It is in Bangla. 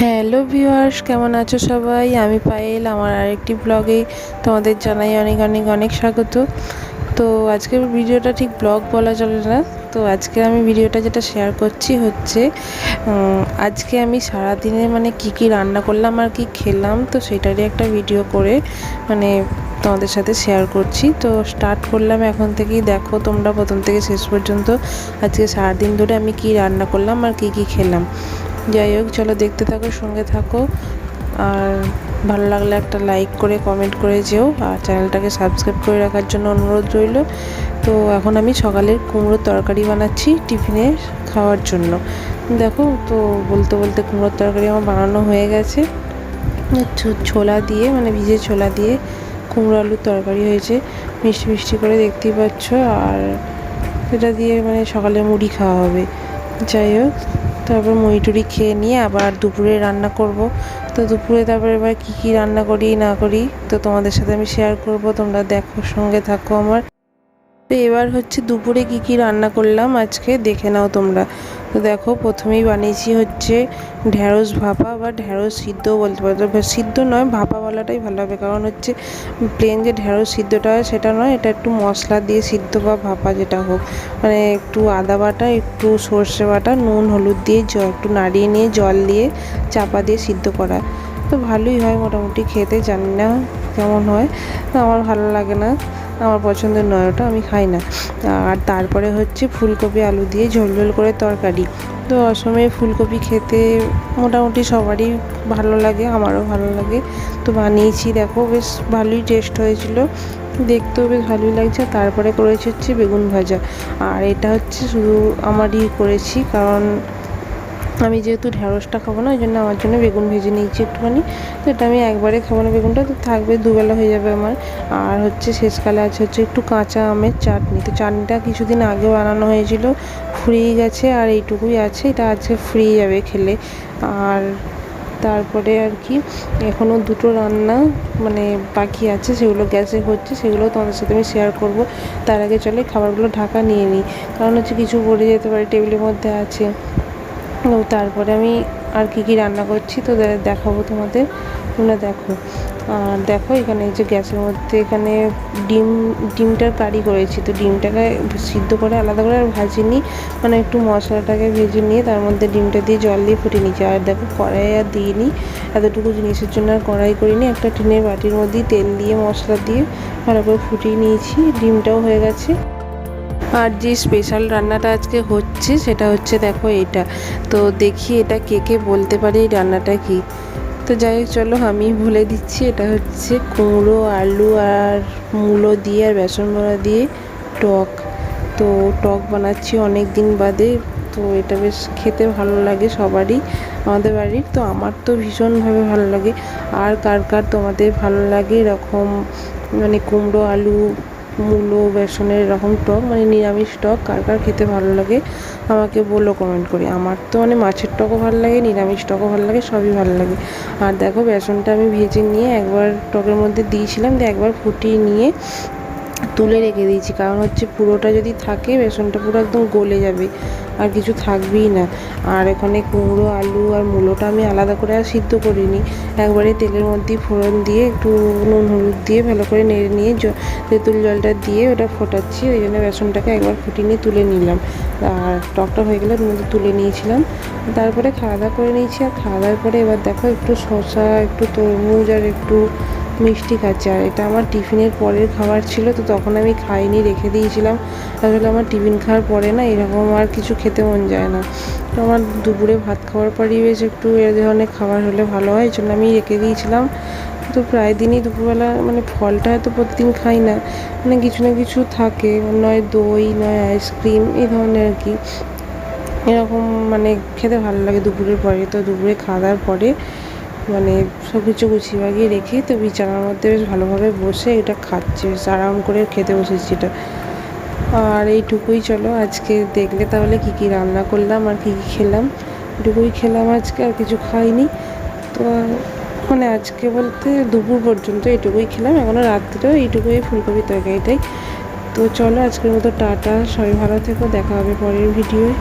হ্যালো ভিউয়ার্স, কেমন আছো সবাই? আমি পায়েল, আমার আরেকটি ব্লগে তোমাদের জানাই অনেক অনেক অনেক স্বাগত। তো আজকের ভিডিওটা ঠিক ব্লগ বলা চলে না। তো আজকে আমি ভিডিওটা যেটা শেয়ার করছি হচ্ছে আজকে আমি সারাদিনে মানে কি রান্না করলাম আর কি খেলাম, তো সেটারই একটা ভিডিও করে মানে তোমাদের সাথে শেয়ার করছি। তো স্টার্ট করলাম এখন থেকেই, দেখো তোমরা প্রথম থেকে শেষ পর্যন্ত আজকে সারাদিন ধরে আমি কি রান্না করলাম আর কি খেলাম। যাই হোক, চলো দেখতে থাকো, সঙ্গে থাকো। আর ভালো লাগলে একটা লাইক করে কমেন্ট করে যেও, আর চ্যানেলটাকে সাবস্ক্রাইব করে রাখার জন্য অনুরোধ রইল। তো এখন আমি সকালের কুমড়োর তরকারি বানাচ্ছি টিফিনে খাওয়ার জন্য। দেখো, তো বলতে বলতে কুমড়োর তরকারি আমার বানানো হয়ে গেছে। ছোলা দিয়ে মানে ভিজে ছোলা দিয়ে কুমড়ো আলুর তরকারি হয়েছে, মিষ্টি মিষ্টি করে দেখতেই পাচ্ছ। আর সেটা দিয়ে মানে সকালে মুড়ি খাওয়া হবে। যাই হোক, তারপর মুড়ি টুড়ি খেয়ে নিয়ে আবার দুপুরে রান্না করব। তো দুপুরে তারপর এবার কী রান্না করি না করি তো তোমাদের সাথে আমি শেয়ার করব, তোমরা দেখো, সঙ্গে থাকো আমার। তো এবার হচ্ছে দুপুরে কি রান্না করলাম আজকে দেখে নাও তোমরা। তো দেখো, প্রথমেই বানিয়েছি হচ্ছে ঢ্যাঁড়স ভাপা বা ঢ্যাঁড়স সিদ্ধ বলতে পারো। সিদ্ধ নয়, ভাপা বলাটাই ভালো হবে, কারণ হচ্ছে প্লেন যে ঢ্যাঁড়স সিদ্ধটা হয় সেটা নয়, এটা একটু মশলা দিয়ে সিদ্ধ বা ভাপা যেটা হোক, মানে একটু আদা বাটা, একটু সর্ষে বাটা, নুন হলুদ দিয়ে একটু নাড়িয়ে নিয়ে জল দিয়ে চাপা দিয়ে সিদ্ধ করা। তো ভালোই হয় মোটামুটি খেতে, জানি না কেমন হয়, আমার ভালো লাগে না, আমার পছন্দের নয় ওটা, আমি খাই না। আর তারপরে হচ্ছে ফুলকপি আলু দিয়ে ঝোল ঝোল করে তরকারি। তো অসময়ে ফুলকপি খেতে মোটামুটি সবারই ভালো লাগে, আমারও ভালো লাগে। তো বানিয়েছি, দেখো বেশ ভালোই টেস্ট হয়েছিল, দেখতেও বেশ ভালোই লাগছে। তারপরে করেছি হচ্ছে বেগুন ভাজা, আর এটা হচ্ছে শুধু আমারই করেছি, কারণ আমি যেহেতু ঢ্যাঁড়সটা খাবো না, ওই জন্য আমার জন্য বেগুন ভেজে নিয়েছি একটুখানি। তো এটা আমি একবারে খাবো না, বেগুনটা তো থাকবে, দুবেলা হয়ে যাবে আমার। আর হচ্ছে শেষকালে আছে হচ্ছে একটু কাঁচা আমের চাটনি। তো চাটনিটা কিছুদিন আগে বানানো হয়েছিল, ফুরিয়ে গেছে, আর এইটুকুই আছে, এটা আজকে ফুরিয়ে যাবে খেলে। আর তারপরে আর কি এখনও দুটো রান্না মানে বাকি আছে, সেগুলো গ্যাসে হচ্ছে, সেগুলো তোমাদের সাথে আমি শেয়ার করব। তার আগে চলে খাবারগুলো ঢাকা নিয়ে নিই, কারণ হচ্ছে কিছু পড়ে যেতে পারে, টেবিলের মধ্যে আছে। তো তারপরে আমি আর কি রান্না করছি তো দেখাবো তোমাদের, তোমরা দেখো। আর দেখো, এখানে যে গ্যাসের মধ্যে এখানে ডিমটার কারি করেছি। তো ডিমটাকে সিদ্ধ করে আলাদা করে আর ভাজিনি, মানে একটু মশলাটাকে ভেজে নিয়ে তার মধ্যে ডিমটা দিয়ে জল দিয়ে ফুটিয়ে নিচ্ছি। আর দেখো, কড়াই আর দিইনি, এতটুকু জিনিসের জন্য আর কড়াই করিনি, একটা টিনের বাটির মধ্যেই তেল দিয়ে মশলা দিয়ে ভালো করে ফুটিয়ে নিয়েছি, ডিমটাও হয়ে গেছে। আর যে স্পেশাল রান্নাটা আজকে হচ্ছে সেটা হচ্ছে, দেখো এটা, তো দেখি এটা কে বলতে পারে এই রান্নাটা কি। তো যাই হোক, চলো আমি বলে দিচ্ছি, এটা হচ্ছে কুমড়ো আলু আর মূলো দিয়ে আর বেসন বড়া দিয়ে টক। তো টক বানাচ্ছি অনেক দিন বাদে, তো এটা বেশ খেতে ভালো লাগে সবারই আমাদের বাড়ির। তো আমার তো ভীষণভাবে ভালো লাগে। আর কার কার তোমাদের ভালো লাগে এরকম মানে কুমড়ো আলু মূলো বেসনের এরকম টক, মানে নিরামিষ টক, কার কার খেতে ভালো লাগে আমাকে বলো কমেন্ট করে। আমার তো মানে মাছের টকও ভালো লাগে, নিরামিষ টকও ভালো লাগে, সবই ভালো লাগে। আর দেখো, বেসনটা আমি ভেজে নিয়ে একবার টকের মধ্যে দিয়েছিলাম, দিয়ে একবার ফুটিয়ে নিয়ে তুলে রেখে দিয়েছি, কারণ হচ্ছে পুরোটা যদি থাকে বেসনটা পুরো একদম গলে যাবে, আর কিছু থাকবেই না। আর এখানে কুমড়ো আলু আর মূলোটা আমি আলাদা করে আর সিদ্ধ করিনি, একবারে তেলের মধ্যেই ফোড়ন দিয়ে একটু নুন হলুদ দিয়ে ভালো করে নেড়ে নিয়ে তেঁতুল জলটা দিয়ে ওটা ফোটাচ্ছি, ওই জন্য বেসনটাকে একবার ফুটিয়ে নিয়ে তুলে নিলাম। আর টকটা হয়ে গেলে ওর মধ্যে তুলে নিয়েছিলাম। তারপরে খাওয়া দাওয়া করে নিয়েছি। আর খাওয়া দাওয়ার পরে এবার দেখো, একটু শসা, একটু তরমুজ আর একটু মিষ্টি খাচ্ছি। আর এটা আমার টিফিনের পরের খাবার ছিল, তো তখন আমি খাইনি, রেখে দিয়েছিলাম। আসলে আমার টিফিন খাওয়ার পরে না এরকম আর কিছু খেতে মন যায় না। তো আমার দুপুরে ভাত খাওয়ার পরই বেশ একটু এ ধরনের খাবার হলে ভালো হয়, এই জন্য আমি রেখে দিয়েছিলাম। তো প্রায় দিনই দুপুরবেলা মানে ফলটা হয়তো প্রতিদিন খাই না, মানে কিছু না কিছু থাকে, নয় দই নয় আইসক্রিম, এই ধরনের আর কি, এরকম মানে খেতে ভালো লাগে দুপুরের পরে। তো দুপুরে খাওয়া দাওয়ার পরে মানে সব কিছু গুছিয়ে বাগিয়ে রেখে তো বিছানার মধ্যে বেশ ভালোভাবে বসে এটা খাচ্ছি, বেশ আরাম করে খেতে বসেছি এটা। আর এইটুকুই, চলো আজকে দেখলে তাহলে কি রান্না করলাম আর কি খেলাম, এটুকুই খেলাম আজকে, আর কিছু খাইনি। তো মানে আজকে বলতে দুপুর পর্যন্ত এটুকুই খেলাম, এখনও রাত্রেও এইটুকুই ফুলকপি তরকারিটাই। তো চলো আজকের মতো টাটা, সবাই ভালো থেকো, দেখা হবে পরের ভিডিওয়।